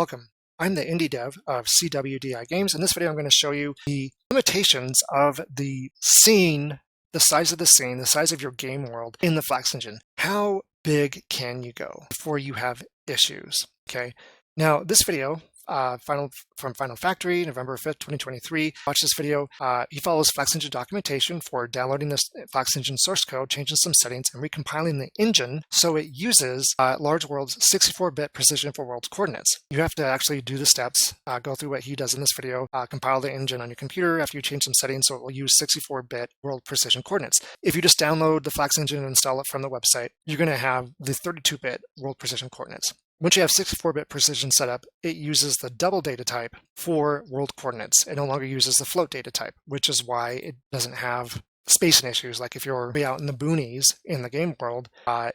Welcome. I'm the indie dev of CWDI Games. In this video, I'm going to show you the limitations of the scene, the size of the scene, the size of your game world in the Flax engine. How big can you go before you have issues? Okay. Now, this video, from Final Factory, November 5th, 2023. Watch this video. He follows Flax engine documentation for downloading this Flax engine source code, changing some settings, and recompiling the engine so it uses large world's 64-bit precision for world coordinates. You have to actually do the steps, go through what he does in this video, compile the engine on your computer after you change some settings so it will use 64-bit world precision coordinates. If you just download the Flax engine and install it from the website, you're going to have the 32-bit world precision coordinates. Once you have 64-bit precision set up, it uses the double data type for world coordinates. It no longer uses the float data type, which is why it doesn't have spacing issues. Like if you're way out in the boonies in the game world,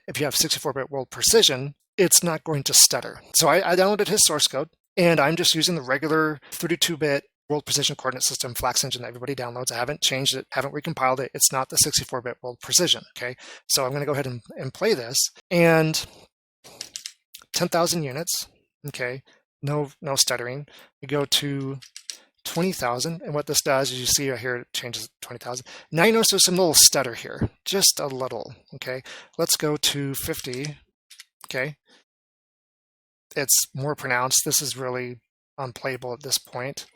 if you have 64-bit world precision, it's not going to stutter. So I downloaded his source code, and I'm just using the regular 32-bit world precision coordinate system Flax engine that everybody downloads. I haven't changed it, haven't recompiled it. It's not the 64-bit world precision. Okay, so I'm going to go ahead and play this, and 10,000 units, okay, no stuttering. We go to 20,000, and what this does is you see right here, it changes to 20,000. Now you notice there's some little stutter here, just a little, okay. Let's go to 50, okay. It's more pronounced. This is really unplayable at this point,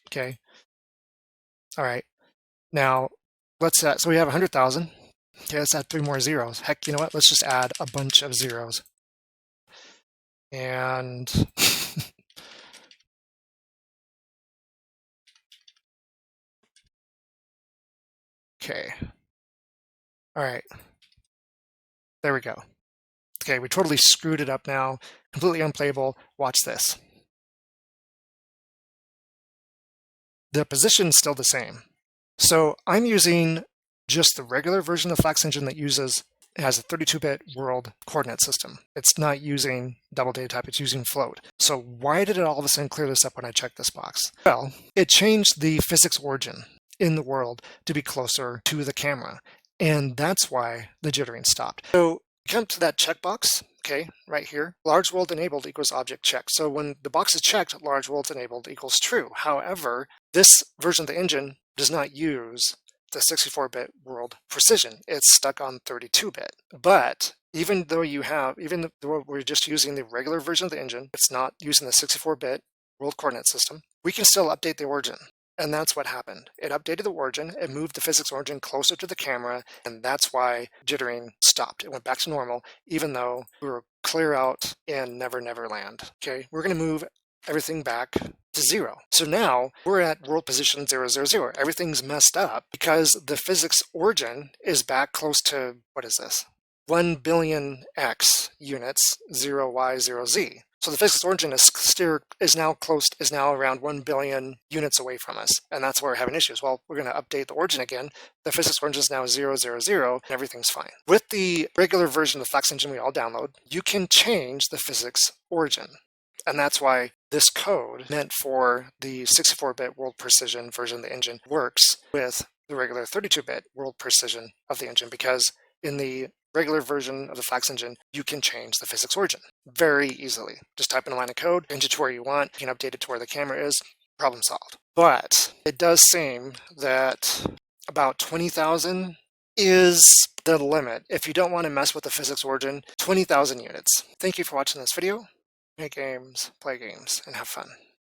okay. All right, now let's, so we have 100,000. Okay, let's add 3 more zeros. Heck, you know what? Let's just add a bunch of zeros. And okay. All right. There we go. Okay, we totally screwed it up now. Completely unplayable. Watch this. The position's still the same. So I'm using just the regular version of the Flax engine that has a 32-bit world coordinate system. It's not using double data type, it's using float. So why did it all of a sudden clear this up when I checked this box? Well, it changed the physics origin in the world to be closer to the camera. And that's why the jittering stopped. So come to that checkbox, okay, right here. Large world enabled equals object checked. So when the box is checked, large world enabled equals true. However, this version of the engine does not use the 64-bit world precision. It's stuck on 32-bit. But even though we're just using the regular version of the engine, it's not using the 64-bit world coordinate system, we can still update the origin. And that's what happened. It updated the origin, it moved the physics origin closer to the camera, and that's why jittering stopped. It went back to normal, even though we were clear out in Never Never Land. Okay, we're going to move everything back to 0. So now we're at world position 0, 0, 0. Everything's messed up because the physics origin is back close to, what is this? 1 billion X units, 0Y, 0Z. So the physics origin is now around 1 billion units away from us. And that's where we're having issues. Well, we're going to update the origin again. The physics origin is now 0, 0, 0, and everything's fine. With the regular version of the Flax engine we all download, you can change the physics origin. And that's why this code meant for the 64-bit world precision version of the engine works with the regular 32-bit world precision of the engine, because in the regular version of the Flax engine, you can change the physics origin very easily. Just type in a line of code, change it to where you want, you can update it to where the camera is, problem solved. But it does seem that about 20,000 is the limit. If you don't want to mess with the physics origin, 20,000 units. Thank you for watching this video. Make games, play games, and have fun.